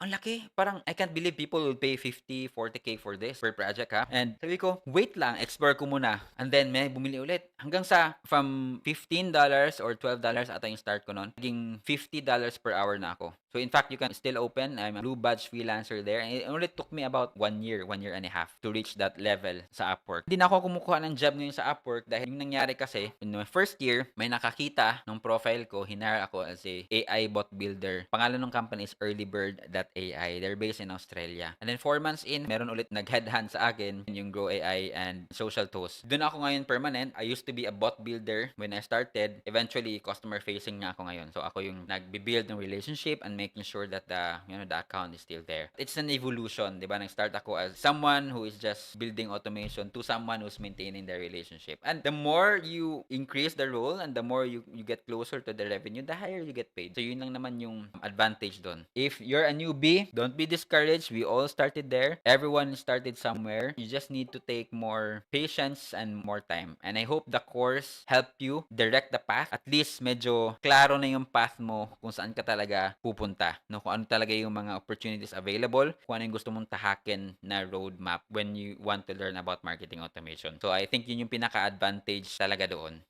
Ang laki. Parang I can't believe people will pay 50, 40K for this, per project ha. And sabi ko, wait lang, explore ko muna. And then may bumili ulit. Hanggang sa from $15 or $12 ata yung start ko noon, naging $50 per hour na ako. So in fact, you can still open. I'm a blue badge freelancer there. And it only took me about 1 and a half to reach that level sa Upwork. Hindi na ako kumukuha ng job ngayon sa Upwork dahil yung nangyari kasi, in my first year, may nakakita ng profile ko, hinire ako as a AI bot builder. Pangalan ng company is earlybird.ai. They're based in Australia. And then 4 months in, meron ulit nag-headhunt sa akin, yung Grow AI and Social Toast. Doon ako ngayon permanent. I used to be a bot builder when I started. Eventually, customer facing nga ako ngayon. So ako yung nagbi-build ng relationship and making sure that the account is still there. It's an evolution, 'di ba? Nag-start ako as someone who is just building automation to someone who's maintaining their relationship. And the more you increase the role and the more you get closer to the revenue, the higher you get paid. So yun lang naman yung advantage doon. If you're a newbie, don't be discouraged. We all started there. Everyone started somewhere. You just need to take more patience and more time. And I hope the course helped you direct the path. At least medyo klaro na yung path mo kung saan ka talaga pupunta. No? Kung ano talaga yung mga opportunities available, kung ano yung gusto mong tahakin na roadmap when you want to learn about marketing automation. So I think yun yung pinaka-advantage talaga doon.